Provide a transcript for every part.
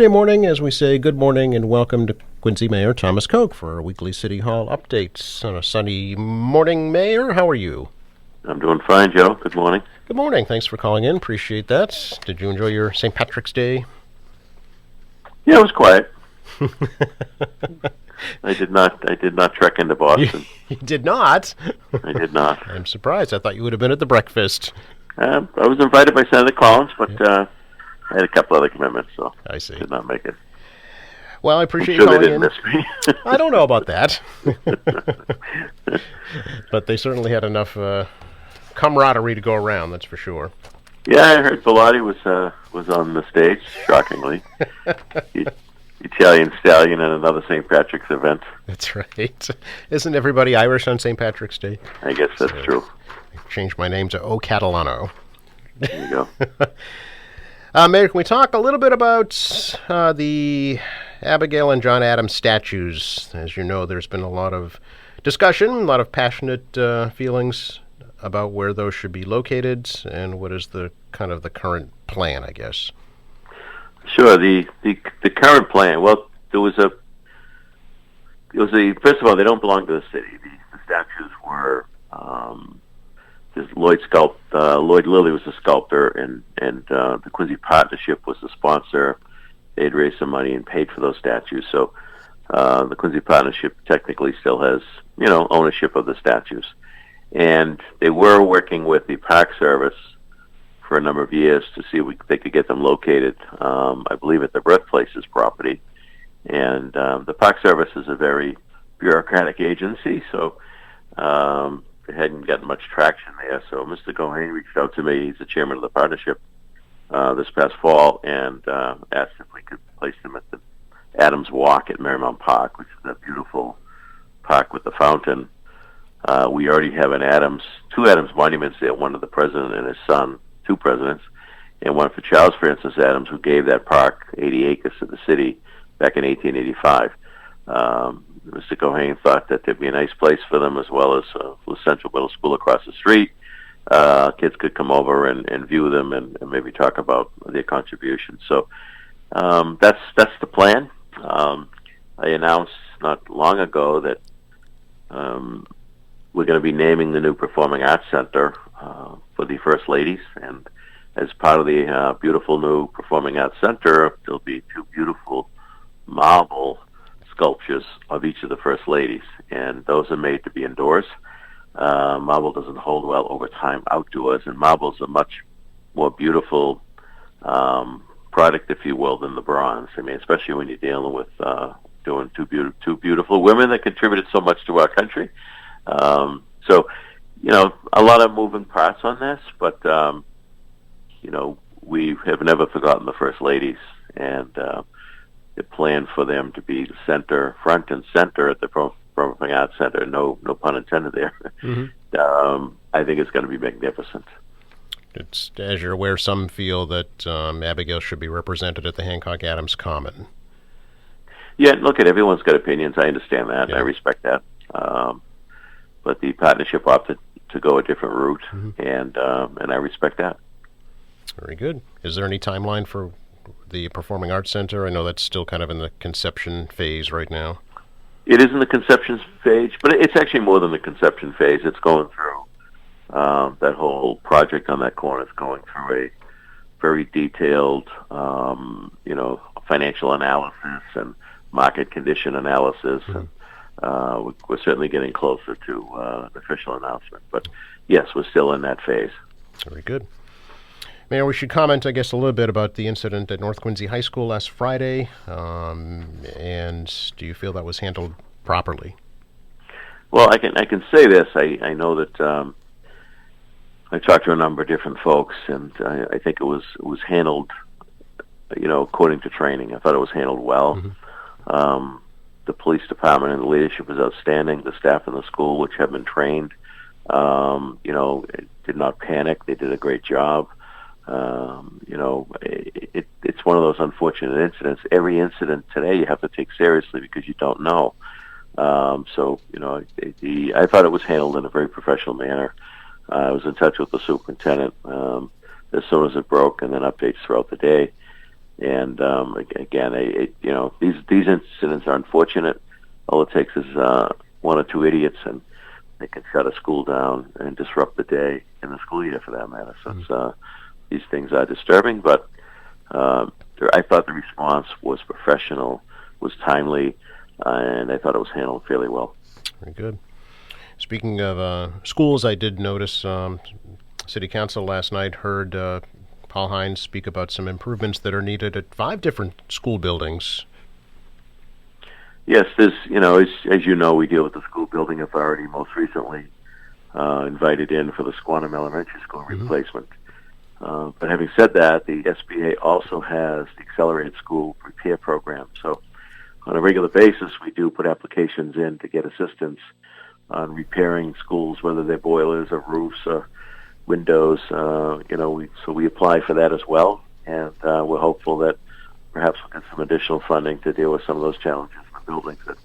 Friday morning as we say good morning and welcome to Quincy Mayor Thomas Koch for our weekly City Hall updates on a sunny morning. Mayor, how are you? I'm doing fine, Joe. Good morning. Good morning. Thanks for calling in. Appreciate that. Did you enjoy your St. Patrick's Day? Yeah, it was quiet. I did not trek into Boston. You did not? I did not. I'm surprised. I thought you would have been at the breakfast. I was invited by Senator Collins, but I had a couple other commitments, so I see. Did not make it. Well, I appreciate I'm sure you they calling didn't miss me. I don't know about that. But they certainly had enough camaraderie to go around, that's for sure. Yeah, I heard Bilotti was on the stage, shockingly. Italian Stallion at another St. Patrick's event. That's right. Isn't everybody Irish on St. Patrick's Day? I guess that's true. I changed my name to O Catalano. There you go. Mayor, can we talk a little bit about the Abigail and John Adams statues? As you know, there's been a lot of discussion, a lot of passionate feelings about where those should be located and what is the kind of the current plan, I guess. Sure. The current plan. Well, first of all, they don't belong to the city. The statues were Lloyd Lilly was the sculptor, and the Quincy Partnership was the sponsor. They'd raised some money and paid for those statues. So the Quincy Partnership technically still has ownership of the statues, and they were working with the Park Service for a number of years to see if they could get them located, I believe, at the Birthplaces property. And the Park Service is a very bureaucratic agency, so they hadn't gotten much traction there. So Mr. Gohane reached out to me. He's the chairman of the partnership this past fall, and asked if we could place them at the Adams Walk at Marymount Park, which is a beautiful park with the fountain. We already have two Adams monuments there, one to the president and his son, two presidents, and one for Charles Francis Adams, who gave that park 80 acres to the city back in 1885. Mr. Gohane thought that there'd be a nice place for them, as well as Central Middle School across the street. Kids could come over and view them and maybe talk about their contributions. So that's the plan. I announced not long ago that we're going to be naming the new Performing Arts Center for the First Ladies, and as part of the beautiful new Performing Arts Center, there'll be two beautiful marble sculptures of each of the First Ladies, and those are made to be indoors. Marble doesn't hold well over time outdoors, and marble's a much more beautiful product, if you will, than the bronze. I mean, especially when you're dealing with doing two beautiful women that contributed so much to our country. So, a lot of moving parts on this, but, we have never forgotten the First Ladies, and the plan for them to be front and center at the Performing Arts Center, no pun intended there. Mm-hmm. I think it's going to be magnificent. It's, as you're aware, some feel that Abigail should be represented at the Hancock Adams Common. Yeah, look, everyone's got opinions. I understand that, yeah. And I respect that. But the partnership opted to go a different route, mm-hmm. and I respect that. Very good. Is there any timeline for the Performing Arts Center? I know that's still kind of in the conception phase right now. It is in the conception phase, but it's actually more than the conception phase. It's going through that whole project on that corner. It's going through a very detailed, financial analysis and market condition analysis, and we're certainly getting closer to an official announcement. But yes, we're still in that phase. Very good. Mayor, we should comment, I guess, a little bit about the incident at North Quincy High School last Friday, and do you feel that was handled properly? Well, I can say this. I know that I talked to a number of different folks, and I think it was handled, according to training. I thought it was handled well. Mm-hmm. The police department and the leadership was outstanding. The staff in the school, which have been trained, did not panic. They did a great job. It's one of those unfortunate incidents. Every incident today you have to take seriously because you don't know. I thought it was handled in a very professional manner. I was in touch with the superintendent as soon as it broke, and then updates throughout the day. And again, these incidents are unfortunate. All it takes is one or two idiots, and they can shut a school down and disrupt the day in the school year, for that matter. So these things are disturbing, but I thought the response was professional, was timely, and I thought it was handled fairly well. Very good. Speaking of schools, I did notice City Council last night heard Paul Hines speak about some improvements that are needed at 5 different school buildings. Yes, there's, as you know, we deal with the School Building Authority, most recently invited in for the Squantum Elementary School replacement. But having said that, the SBA also has the Accelerated School Repair Program. So on a regular basis, we do put applications in to get assistance on repairing schools, whether they're boilers or roofs or windows. So we apply for that as well, and we're hopeful that perhaps we'll get some additional funding to deal with some of those challenges in the buildings that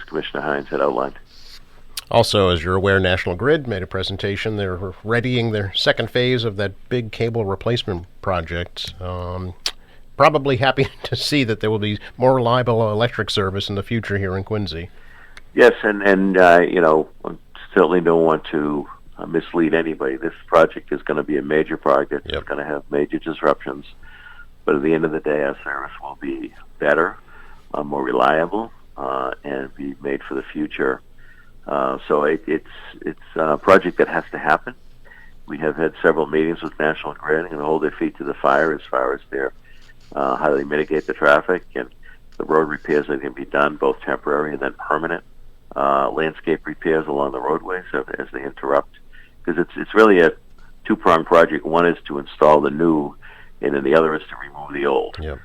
Commissioner Hines had outlined. Also, as you're aware, National Grid made a presentation. They're readying their second phase of that big cable replacement project. Probably happy to see that there will be more reliable electric service in the future here in Quincy. Yes, and certainly don't want to mislead anybody. This project is going to be a major project. Yep. It's going to have major disruptions. But at the end of the day, our service will be better, more reliable, and be made for the future. So it's a project that has to happen. We have had several meetings with National Grid and hold their feet to the fire as far as their how they mitigate the traffic and the road repairs that can be done, both temporary and then permanent. Landscape repairs along the roadways as they interrupt, because it's really a two-pronged project. One is to install the new, and then the other is to remove the old. Yep.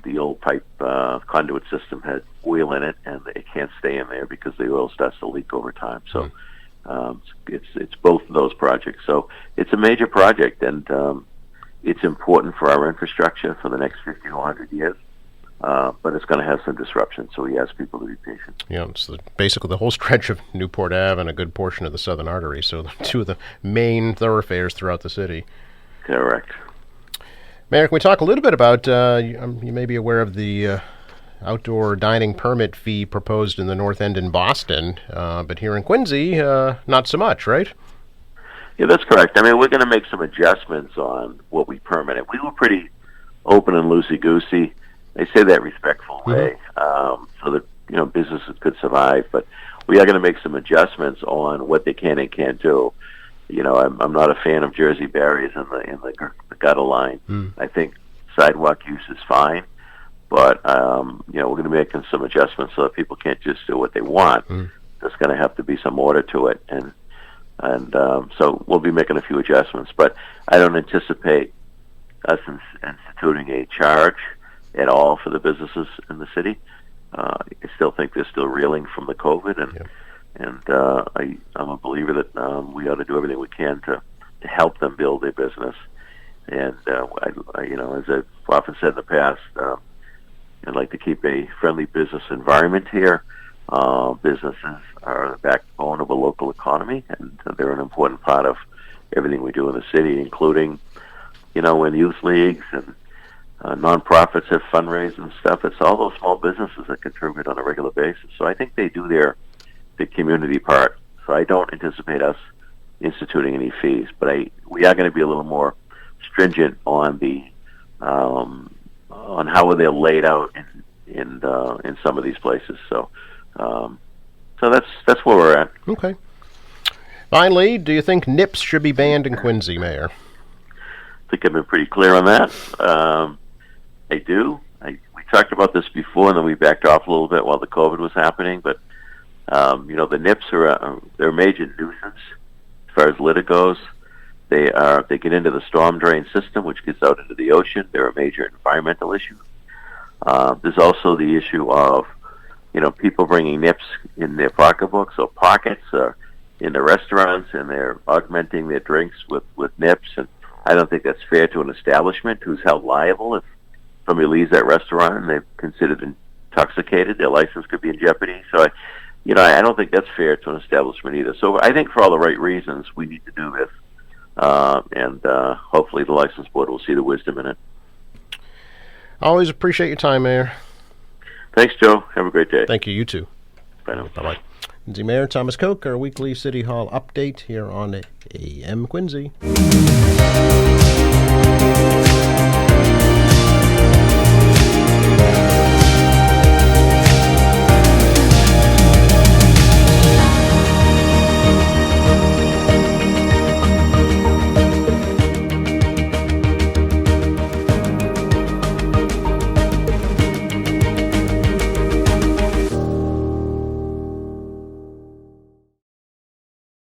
The old pipe conduit system had oil in it, and it can't stay in there because the oil starts to leak over time. So it's both of those projects. So it's a major project, and it's important for our infrastructure for the next 50 to 100 years. But it's going to have some disruption, so we ask people to be patient. Yeah, it's basically the whole stretch of Newport Ave and a good portion of the Southern Artery, so two of the main thoroughfares throughout the city. Correct. Mayor, can we talk a little bit about, you may be aware of the outdoor dining permit fee proposed in the North End in Boston, but here in Quincy, not so much, right? Yeah, that's correct. I mean, we're going to make some adjustments on what we permitted. We were pretty open and loosey-goosey. I say that respectful way, so that businesses could survive. But we are going to make some adjustments on what they can and can't do. I'm not a fan of Jersey barriers in the gutter line. I think sidewalk use is fine, but we're going to be making some adjustments so that people can't just do what they want. There's going to have to be some order to it, and so we'll be making a few adjustments. But I don't anticipate us instituting a charge at all for the businesses in the city. I still think they're still reeling from the COVID, and I'm a believer that we ought to do everything we can to help them build their business. And as I've often said in the past, I'd like to keep a friendly business environment here. Businesses are the backbone of a local economy, and they're an important part of everything we do in the city, including, when youth leagues and nonprofits have fundraisers and stuff. It's all those small businesses that contribute on a regular basis. So I think they do the community part. So I don't anticipate us instituting any fees, but we are going to be a little more stringent on the on how they're laid out in some of these places. So that's where we're at. Okay. Finally, do you think nips should be banned in Quincy, Mayor? I think I've been pretty clear on that. I do. We talked about this before, and then we backed off a little bit while the COVID was happening. But the nips they're a major nuisance as far as litter goes. They get into the storm drain system, which gets out into the ocean. They're a major environmental issue. There's also the issue of people bringing nips in their pocketbooks or pockets in the restaurants, and they're augmenting their drinks with nips. And I don't think that's fair to an establishment who's held liable if somebody leaves that restaurant and they're considered intoxicated. Their license could be in jeopardy. So, I don't think that's fair to an establishment either. So I think for all the right reasons, we need to do this, and hopefully the license board will see the wisdom in it. Always appreciate your time, Mayor. Thanks, Joe. Have a great day. Thank you. You too. Bye now. Bye-bye. Quincy Mayor Thomas Koch, our weekly City Hall update here on AM Quincy.